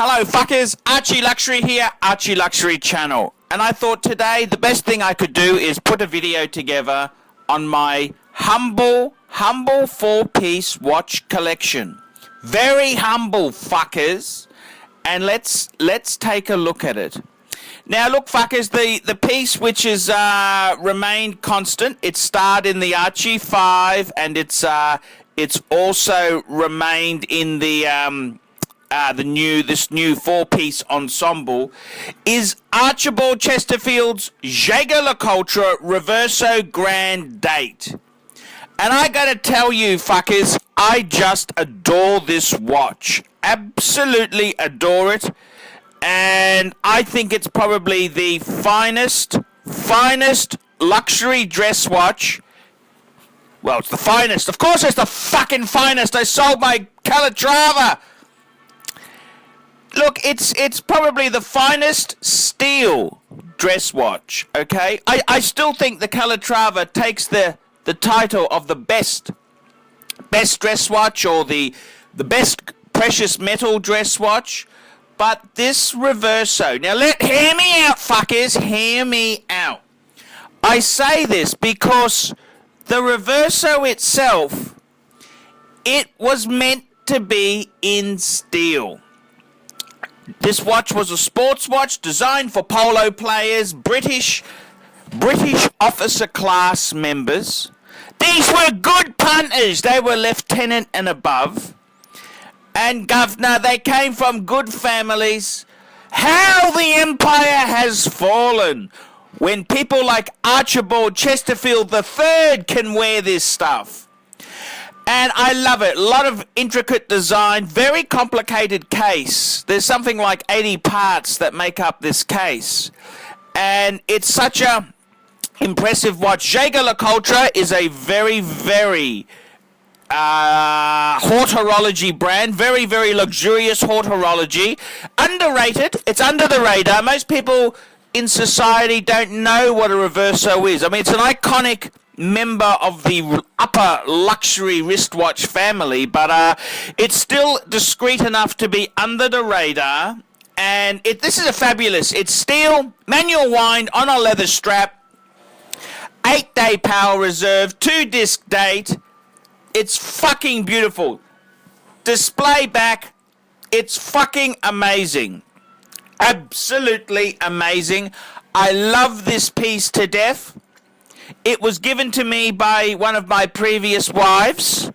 Hello fuckers, ArchieLuxury here, ArchieLuxury channel. And I thought today the best thing I could do is put a video together on my humble 4-piece watch collection. Very humble fuckers. And let's take a look at it. Now look fuckers, the piece which has remained constant, it starred in the Archie 5 and it's also remained in the this new 4-piece ensemble, is Archibald Chesterfield's Jaeger-LeCoultre Reverso Grand Date. And I gotta tell you fuckers, I just adore this watch. Absolutely adore it. And I think it's probably the finest luxury dress watch. Well, it's the finest. Of course it's the fucking finest. I sold my Calatrava. Look, it's probably the finest steel dress watch, okay? I still think the Calatrava takes the title of the best dress watch or the best precious metal dress watch. But this Reverso, now hear me out fuckers, hear me out. I say this because the Reverso itself, it was meant to be in steel. This watch was a sports watch designed for polo players, British officer class members. These were good punters. They were lieutenant and above. And governor, they came from good families. How the empire has fallen when people like Archibald Chesterfield III can wear this stuff. And I love it. A lot of intricate design, very complicated case. There's something like 80 parts that make up this case. And it's such a impressive watch. Jaeger-LeCoultre is a very horology brand. Very luxurious horology. Underrated. It's under the radar. Most people in society don't know what a Reverso is. I mean, it's an iconic member of the upper luxury wristwatch family, but it's still discreet enough to be under the radar. And this is a fabulous. It's steel, manual wind on a leather strap, 8-day power reserve, 2-disc date. It's fucking beautiful. Display back. It's fucking amazing. Absolutely amazing. I love this piece to death. It was given to me by one of my previous wives,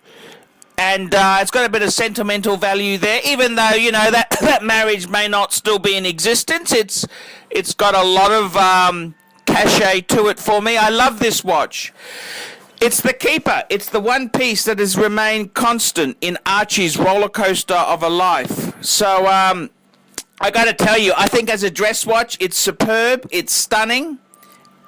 and it's got a bit of sentimental value there, even though, you know, that marriage may not still be in existence. It's got a lot of cachet to it for me. I love this watch. It's the keeper. It's the one piece that has remained constant in Archie's roller coaster of a life. So I got to tell you, I think as a dress watch, it's superb. It's stunning.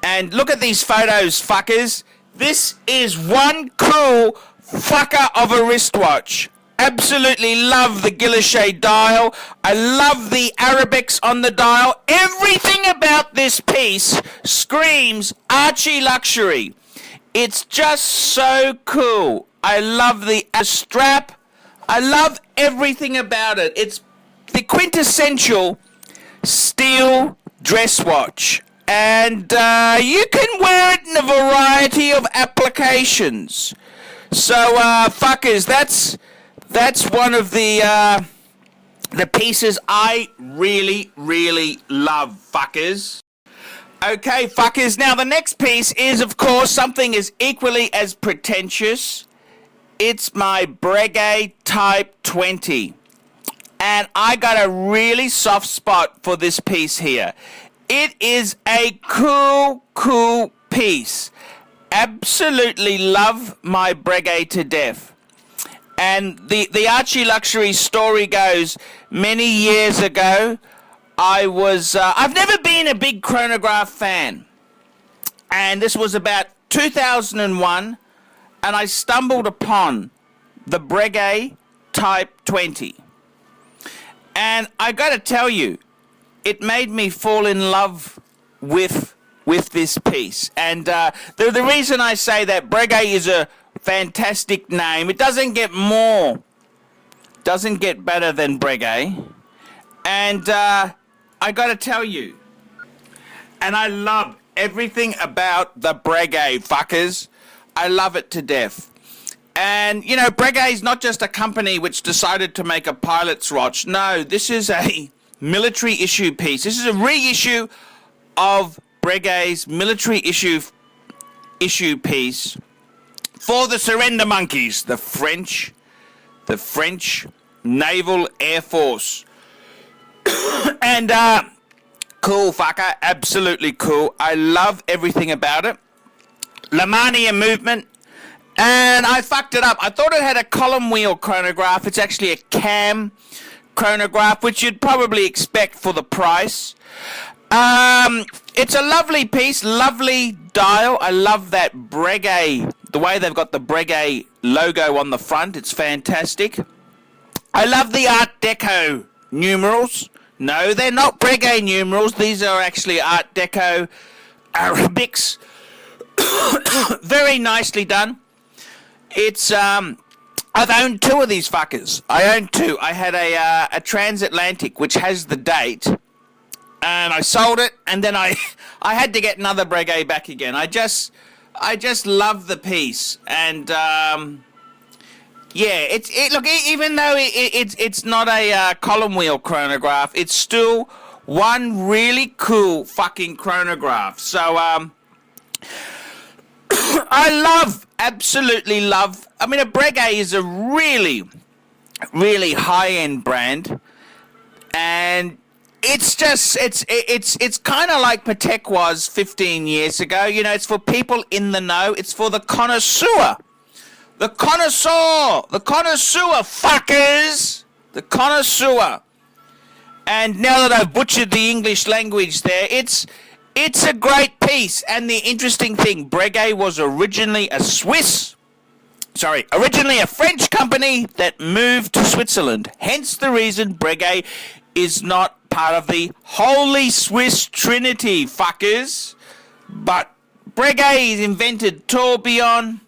And look at these photos, fuckers. This is one cool fucker of a wristwatch. Absolutely love the guilloche dial. I love the Arabics on the dial. Everything about this piece screams ArchieLuxury. It's just so cool. I love the strap. I love everything about it. It's the quintessential steel dress watch. And you can wear it in a variety of applications. So, fuckers, that's one of the pieces I really love, fuckers. Okay, fuckers. Now, the next piece is, of course, something as equally as pretentious. It's my Breguet Type 20. And I got a really soft spot for this piece here. It is a cool piece. Absolutely love my Breguet to death. And the ArchieLuxury story goes, many years ago, I've never been a big chronograph fan. And this was about 2001, and I stumbled upon the Breguet Type 20. And I gotta tell you, it made me fall in love with this piece. And the reason I say that, Breguet is a fantastic name. It doesn't get better than Breguet. And I got to tell you, and I love everything about the Breguet, fuckers. I love it to death. And, you know, Breguet is not just a company which decided to make a pilot's watch. No, this is a military issue piece. This is a reissue of Breguet's military issue piece for the surrender monkeys, the French Naval Air Force. And, cool, fucker. Absolutely cool. I love everything about it. OMMANEY movement. And I fucked it up. I thought it had a column wheel chronograph. It's actually a cam chronograph, which you'd probably expect for the price. It's a lovely piece, lovely dial. I love that Breguet, the way they've got the Breguet logo on the front. It's fantastic. I love the Art Deco numerals. No, they're not Breguet numerals. These are actually Art Deco Arabics. Very nicely done. It's, I've owned two of these fuckers. I owned two. I had a transatlantic, which has the date, and I sold it, and then I had to get another Breguet back again. I just love the piece, and, yeah, look, even though it's not a column wheel chronograph, it's still one really cool fucking chronograph. So, absolutely love. I mean, a Breguet is a really, really high-end brand, and it's just it's kind of like Patek was 15 years ago. You know, it's for people in the know. It's for the connoisseur, the connoisseur, fuckers, the connoisseur. And now that I've butchered the English language, there, it's a great piece. And the interesting thing, Breguet was originally a French company that moved to Switzerland. Hence the reason Breguet is not part of the Holy Swiss Trinity, fuckers. But Breguet invented tourbillon.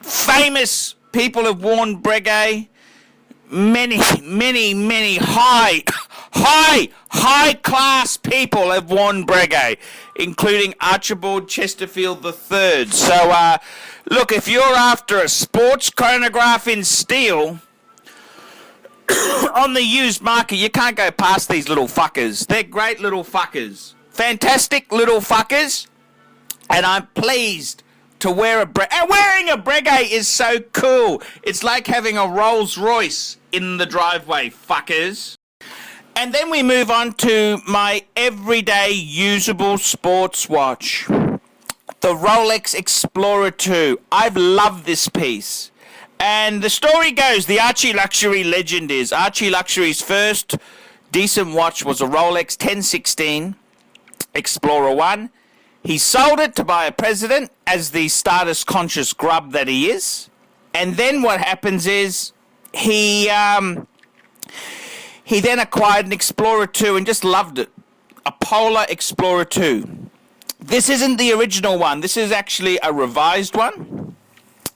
Famous people have worn Breguet. Many high class people have worn Breguet, including Archibald Chesterfield III. So, look, if you're after a sports chronograph in steel on the used market, you can't go past these little fuckers. They're great little fuckers. Fantastic little fuckers. And I'm pleased to wear a Breguet. And wearing a Breguet is so cool. It's like having a Rolls Royce in the driveway, fuckers. And then we move on to my everyday usable sports watch, the Rolex Explorer 2. I've loved this piece. And the story goes, the ArchieLuxury legend is, ArchieLuxury's first decent watch was a Rolex 1016 Explorer 1. He sold it to buy a president as the status-conscious grub that he is. And then what happens is he then acquired an Explorer 2 and just loved it. A Polar Explorer 2. This isn't the original one. This is actually a revised one.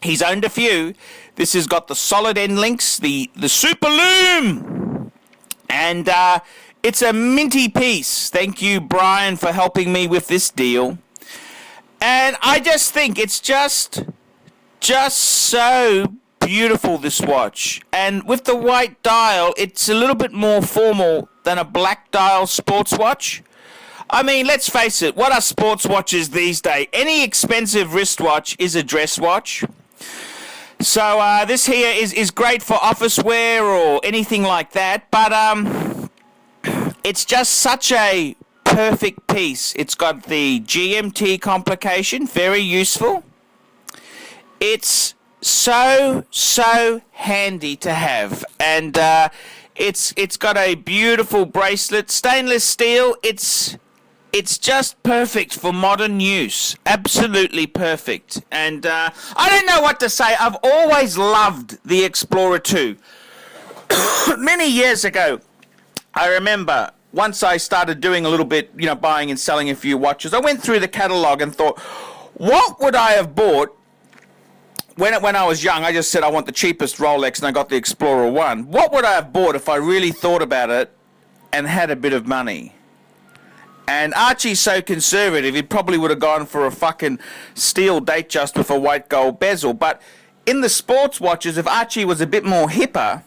He's owned a few. This has got the solid end links, the Super Lume. And it's a minty piece. Thank you, Brian, for helping me with this deal. And I just think it's just so beautiful, this watch. And with the white dial, it's a little bit more formal than a black dial sports watch. I mean, let's face it, what are sports watches these days? Any expensive wristwatch is a dress watch. So this here is great for office wear or anything like that. But it's just such a perfect piece. It's got the GMT complication, very useful. It's so handy to have, and it's got a beautiful bracelet, stainless steel. It's just perfect for modern use, absolutely perfect. And I don't know what to say. I've always loved the Explorer 2. Many years ago, I remember once I started doing a little bit, you know, buying and selling a few watches, I went through the catalogue and thought, what would I have bought? When I was young, I just said I want the cheapest Rolex, and I got the Explorer 1. What would I have bought if I really thought about it and had a bit of money. And Archie's so conservative, he probably would have gone for a fucking steel Datejust with a white gold bezel. But in the sports watches, if Archie was a bit more hipper,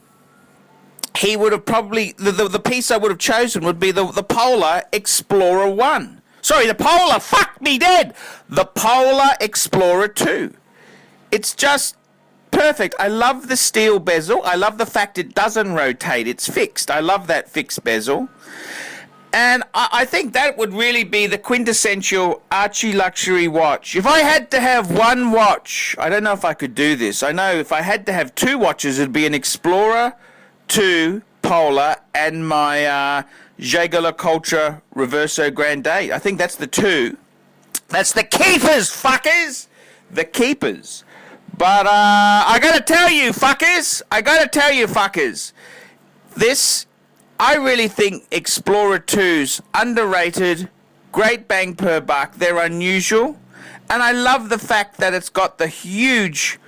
he would have probably... The piece I would have chosen would be the Polar Explorer 1. Sorry, the Polar... Fuck me dead! The Polar Explorer 2. It's just perfect. I love the steel bezel. I love the fact it doesn't rotate. It's fixed. I love that fixed bezel. And I think that would really be the quintessential ArchieLuxury watch. If I had to have one watch, I don't know if I could do this. I know if I had to have two watches, it'd be an Explorer 2 Polar and my Jaeger Culture Reverso Grande. I think that's the two. That's the keepers, fuckers! The keepers. But I gotta tell you, fuckers, this... I really think Explorer 2's underrated, great bang per buck. They're unusual. And I love the fact that it's got the huge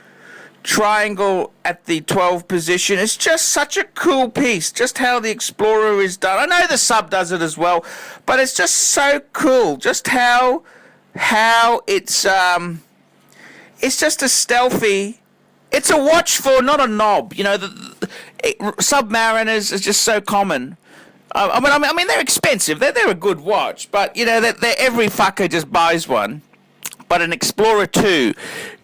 triangle at the 12 position. It's just such a cool piece, just how the Explorer is done. I know the Sub does it as well, but it's just so cool. Just how it's just a stealthy... It's a watch for, not a knob. You know, the Submariners is just so common. I mean, they're expensive. They're a good watch, but you know, every fucker just buys one. But an Explorer 2,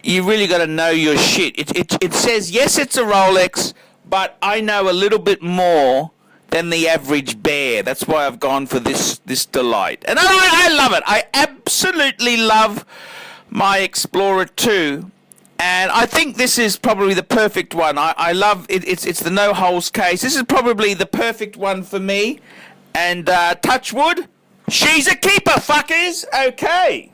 you really got to know your shit. It says yes, it's a Rolex, but I know a little bit more than the average bear. That's why I've gone for this delight, and I love it. I absolutely love my Explorer 2. And I think this is probably the perfect one. I love it. It's the no holes case. This is probably the perfect one for me. And touch wood, she's a keeper, fuckers. Okay.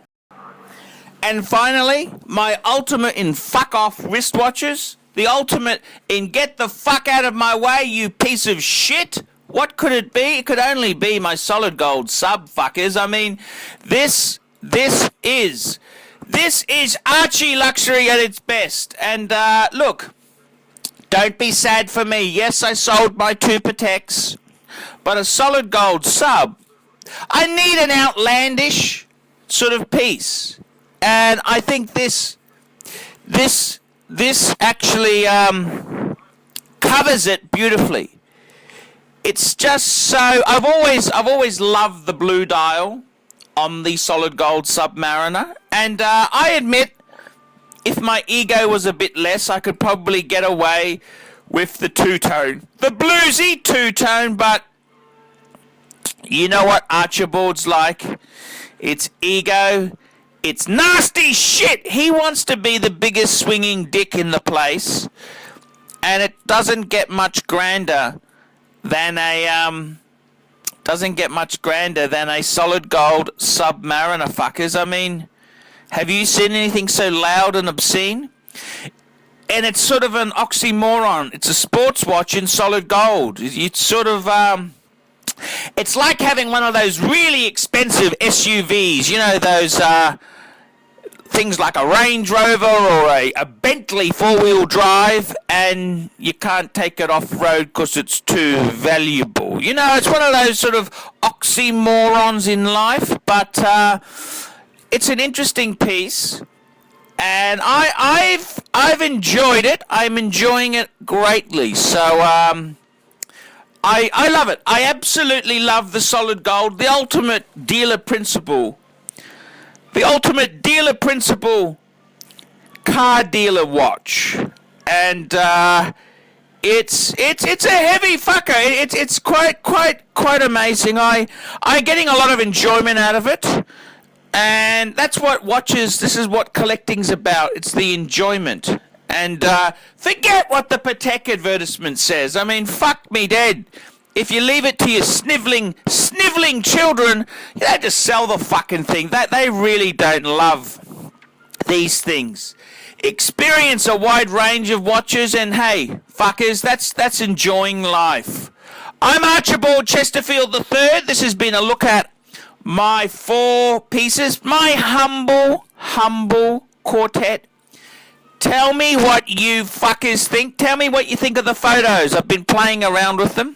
And finally, my ultimate in fuck off wristwatches. The ultimate in get the fuck out of my way, you piece of shit. What could it be? It could only be my solid gold Sub, fuckers. I mean, this is ArchieLuxury at its best. And look, don't be sad for me. Yes, I sold my two Pateks, but a solid gold Sub, I need an outlandish sort of piece. And I think this actually covers it beautifully. It's just so... I've always loved the blue dial on the solid gold Submariner, and I admit, if my ego was a bit less, I could probably get away with the two-tone, the bluesy two-tone. But you know what Archibald's like? It's ego, it's nasty shit. He wants to be the biggest swinging dick in the place, and it doesn't get much grander than a solid gold Submariner, fuckers. I mean, have you seen anything so loud and obscene? And it's sort of an oxymoron. It's a sports watch in solid gold. It's sort of, it's like having one of those really expensive SUVs, you know, those things like a Range Rover or a Bentley four-wheel drive, and you can't take it off-road because it's too valuable. You know, it's one of those sort of oxymorons in life, but it's an interesting piece, and I've enjoyed it. I'm enjoying it greatly, so I love it. I absolutely love the solid gold, the ultimate dealer principle. The ultimate dealer principle car dealer watch, and it's a heavy fucker. It's quite amazing. I'm getting a lot of enjoyment out of it, and that's what watches. This is what collecting's about. It's the enjoyment. And forget what the Patek advertisement says. I mean, fuck me dead. If you leave it to your snivelling children, they just sell the fucking thing. They really don't love these things. Experience a wide range of watches, and hey, fuckers, that's enjoying life. I'm Archibald Chesterfield III. This has been a look at my 4 pieces, my humble quartet. Tell me what you fuckers think. Tell me what you think of the photos. I've been playing around with them.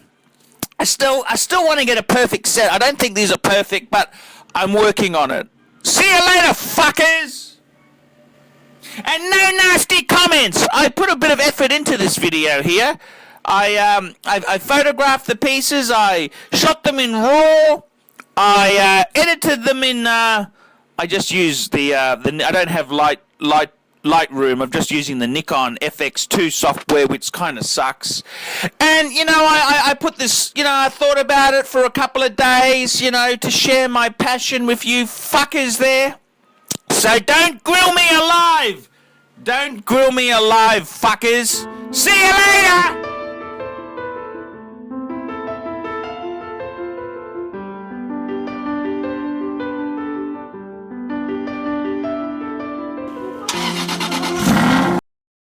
I still want to get a perfect set. I don't think these are perfect, but I'm working on it. See you later, fuckers! And no nasty comments! I put a bit of effort into this video here. I photographed the pieces, I shot them in RAW, I edited them in, I just used I don't have Lightroom. I'm just using the Nikon FX2 software, which kind of sucks. And, you know, I put this, you know, I thought about it for a couple of days, you know, to share my passion with you fuckers there. So don't grill me alive! Don't grill me alive, fuckers! See you later!